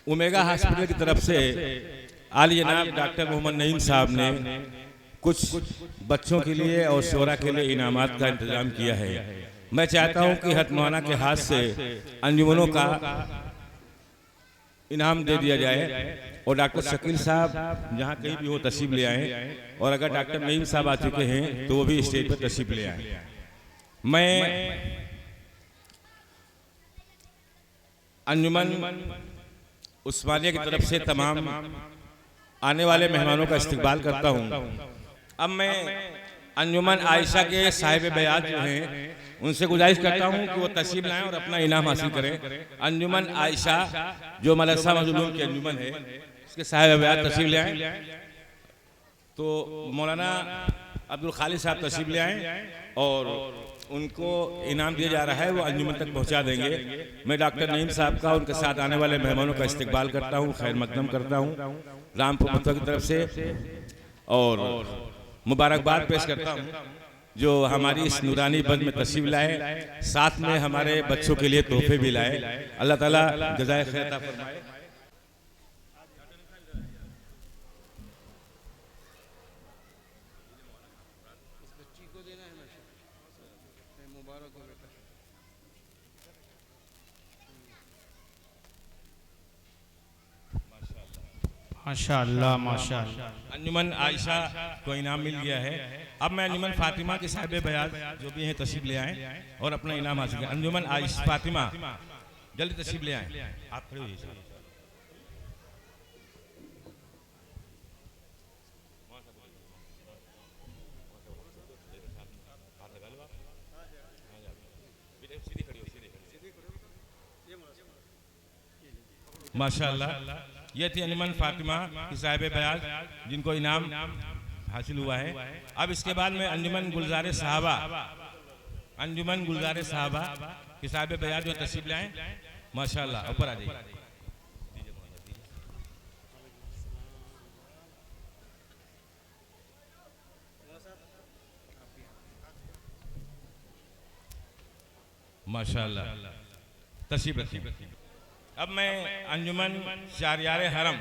Omega hospital की तरफ से आली जनाब डॉक्टर मोहम्मद नईम साहब ने कुछ बच्चों के लिए और शोरा के लिए इनामात का इंतजाम किया है। मैं चाहता हूं कि हटमौना के हाथ से अंजुमनों का इनाम दे दिया जाए और डॉक्टर शकील साहब जहां कहीं भी हो तशरीफ ले आए, और अगर डॉक्टर नईम साहब आ चुके हैं तो वो भी स्टेज पर तशरीफ ले आए। मैं अंजुमन उस्मानिया की तरफ से तमाम आने वाले मेहमानों का इस्तकबाल करता हूं। अब मैं अंजुमन आयशा के साहिब बयात जो हैं उनसे गुजारिश करता हूं कि वो तशरीफ लाएं और अपना इनाम हासिल करें। अंजुमन आयशा जो मदरसा मजलूम की अंजुमन है, उसके साहिब बयात तशरीफ ले आएं। तो मौलाना अब्दुल खालिद साहब तशरीफ ले आएं और उनको इनाम दिया जा रहा है, वो अंजुमन तक पहुंचा देंगे। मैं डॉक्टर नईम साहब का उनके साथ आने वाले मेहमानों का इस्तकबाल करता हूं, खैर मकदम करता हूं रामपुर मतवा की तरफ से, और मुबारकबाद पेश करता हूं जो हमारी इस नूरानी बंद में तशरीफ लाए, साथ में हमारे बच्चों के लिए तोहफे भी लाए। अल्लाह ताला जज़ाए खैर अता फरमाए। माशाअल्लाह माशाअल्लाह। अंजुमन आयशा को इनाम मिल गया है। अब मैं अंजुमन फातिमा के साहिब बयात जो भी हैं तशरीफ ले आएं और अपना इनाम हासिल करें। अंजुमन आयशा फातिमा जल्दी तशरीफ ले आएं। आप खड़े होइए साहब। माशाअल्लाह, ये थी अंजुमन फातिमा की साहिब बयात जिनको इनाम हासिल हुआ है। अब इसके बाद में अंजुमन गुलजारे साहबा की साहिब बयात जो तशरीफ लाएं। माशाअल्लाह, ऊपर आ जाइए। माशाअल्लाह, तशरीफ रखिए। अब मैं अंजुमन चारियारे हरम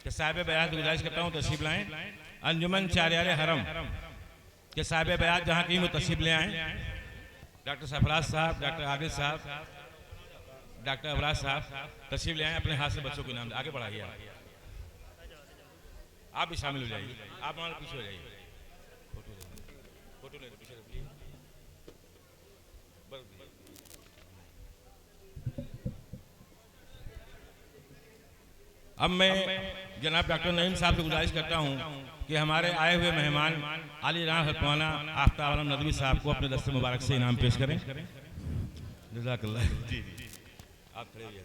के साहिब बयात गुजारिश करता हूँ तशरीफ लाएं। अंजुमन चारियारे हरम के साहिब बयात जहाँ कहीं वो तशरीफ ले आएं। डॉक्टर सरफराज साहब, डॉक्टर आदिल साहब, डॉक्टर अबराज साहब तशरीफ ले आएं। अपने हाथ से बच्चों के नाम आगे बढ़ाइए। आप भी शामिल हो जाइए। आप हमारे पीछे हो जाइए। फोटो ले पीछे रखिए। अब मैं जनाब डॉक्टर नईम साहब से गुजारिश करता हूं कि हमारे आए हुए मेहमान आली राम हतवाना आफ्ताब आलम नदवी साहब को अपने दस्ते मुबारक से इनाम पेश करें। जज़ाकल्लाह। जी जी, आप खड़े होइए।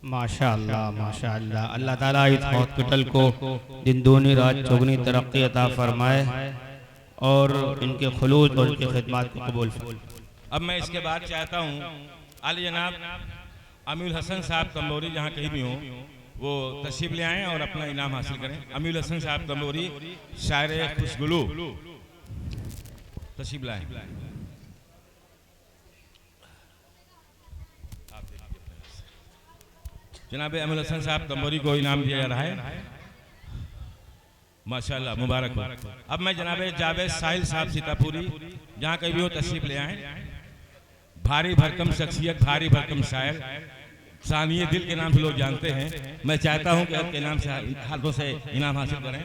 माशाअल्लाह माशाअल्लाह। अल्लाह ताला इस हॉस्पिटल को दिन दूनी रात चौगनी तरक्की अता फरमाए और इनके खुलूस और इनकी खिदमत को कबूल फरमाए। अब मैं इसके बाद चाहता हूँ आली जनाब अमीरुल हसन साहब तंबोरी जहाँ कहीं भी हों वो तशरीफ ले आएँ और अपना इनाम हासिल करें। अमीरुल हसन साहब तंबोरी शायर खुशगुलू तशरीफ लाएँ। जनाब अमीरुल हसन साहब तंबोरी को इनाम दिया जा रहा है। माशाअल्लाह, मुबारक हो। अब मैं जनाब जावेद साहिल साहब सीतापुरी जहाँ कहीं भी हो तशरीफ ले आएँ। भारी भरकम शख्सियत, भारी भरकम शायर, सानिए दिल के नाम से लोग जानते हैं। मैं चाहता हूं कि आपके नाम से हाथों से इनाम हासिल करें।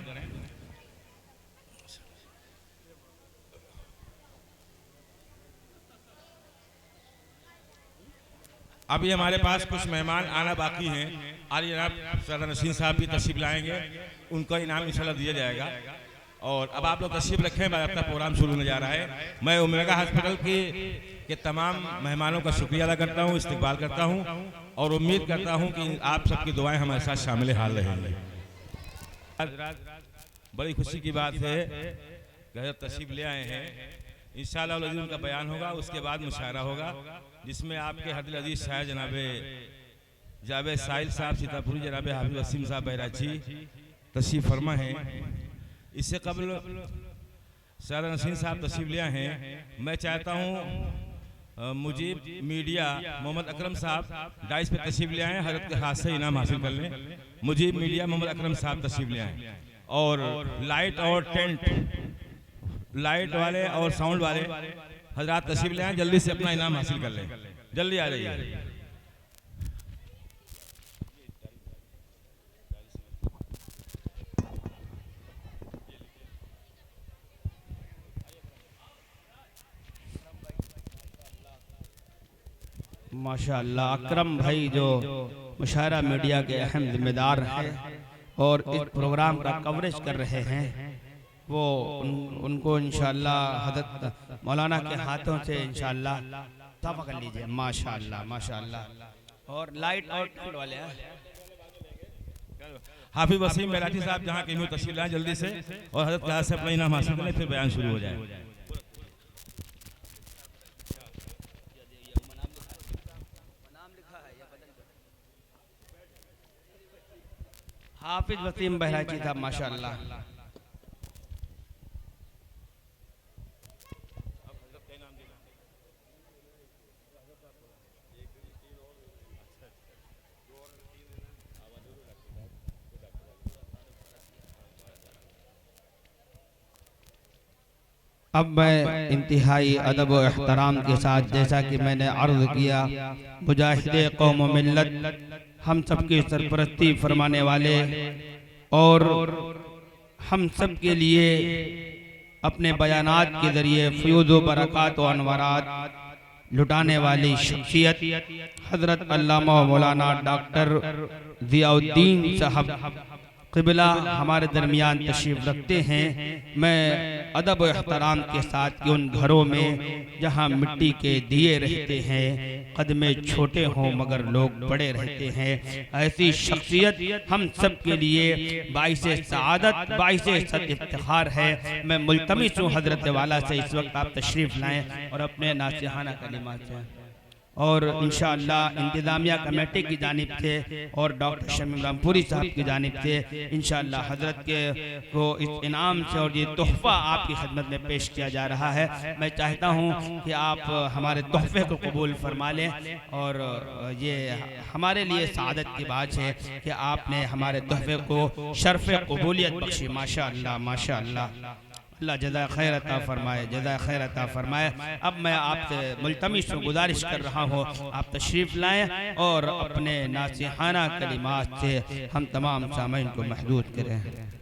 अभी हमारे पास कुछ मेहमान आना बाकी हैं। आली जनाब सरदार नसीम साहब भी तशरीफ लाएंगे, उनका इनाम इंशाल्लाह दिया जाएगा। और अब आप लोग तशरीफ रखें, मैं अपना प्रोग्राम शुरू होने जा रहा है। मैं ओमेगा हॉस्पिटल के तमाम मेहमानों का शुक्रिया अदा करता हूँ, इस्तकबाल करता हूँ और उम्मीद करता हूँ कि आप सबकी दुआएं हमारे साथ शामिल हाल रहेंगी। बड़ी खुशी की बात है कि तशरीफ ले आए हैं। इंशाअल्लाह उनका बयान होगा, उसके बाद मुशायरा होगा जिसमें आपके हदिल अजीज शायर जनाबे जावेद साहिल साहब सीतापुरी, जनाबे हाफिज वसीम साहब बैराची तशरीफ फरमा हैं। इससे कबल सैयद नसीम साहब तशरीफ ले आए हैं। मैं चाहता हूँ मुजीब मीडिया मोहम्मद अकरम साहब डाइस पे तशरीफ ले आए, हजरत के हाथ से इनाम हासिल कर लें। मुजीब मीडिया मोहम्मद अकरम साहब तशरीफ ले आए और लाइट और टेंट, लाइट वाले और साउंड वाले हजरात तशरीफ ले आए, जल्दी से अपना इनाम हासिल कर लें। जल्दी आ जाइए। माशाअल्लाह अकरम भाई जो मुशायरा मीडिया के अहम जिम्मेदार हैं और इस प्रोग्राम का कवरेज कर रहे हैं, वो उनको इंशाअल्लाह हज़रत मौलाना के हाथों से इंशाअल्लाह तोहफा कर लीजिए। माशाअल्लाह माशाअल्लाह। और लाइट और टेंट वाले हाफिज वसीम बैराती साहब जहाँ कहीं तशरीफ लाएं जल्दी से और हजरत के हाथ से अपना इनाम हासिल करें, फिर बयान शुरू हो जाए। हाफिज वसीम बहराची साहब माशाअल्लाह। अब मैं इंतहाई अदब व एहतराम के साथ, जैसा कि मैंने अर्ज़ किया, मुजाहिदे कौम व मिल्लत, हम सबकी सरपरस्ती फरमाने वाले और हम सब के लिए अपने बयानात के ज़रिए फ़यूज़ व बरक़ात व अनवारात लुटाने वाली शख्सियत हज़रत अल्लामा मौलाना डॉक्टर ज़ियाउद्दीन साहब क़िबला हमारे दरमियान तशरीफ़ रखते हैं। मैं अदब व एहतराम के साथ कि उन घरों में जहाँ मिट्टी के दिए रहते हैं, कदमे छोटे हों मगर लोग बड़े रहते हैं, ऐसी शख्सियत हम सब के लिए बाइसे सआदत, बाइसे सद इफ्तिखार है। मैं मुल्तमिस हूँ हज़रत वाला से इस वक्त आप तशरीफ़ लाएँ और अपने नासिहाना कलिमात से और इंशाअल्लाह इंतज़ामिया कमेटी की जानिब से और डॉक्टर शमीम रामपुरी साहब की जानिब से इंशाअल्लाह हज़रत के को इस इनाम से और ये तोहफ़ा आपकी खिदमत में पेश किया जा रहा है। मैं चाहता हूँ कि आप हमारे तोहफ़े को कबूल फरमा लें और ये हमारे लिए सआदत की बात है कि आपने हमारे तोहफ़े को शर्फ़ कबूलियत बख्शी। माशाअल्लाह माशाअल्लाह। अल्लाह जज़ा खैर अता फरमाए, जज़ा खैर अता फरमाए। अब मैं आपसे मुल्तमिस हूँ, गुजारिश कर रहा हूँ आप तशरीफ़ लाएँ और अपने नासिहाना कलिमात से हम तमाम सामीन को महदूद करें।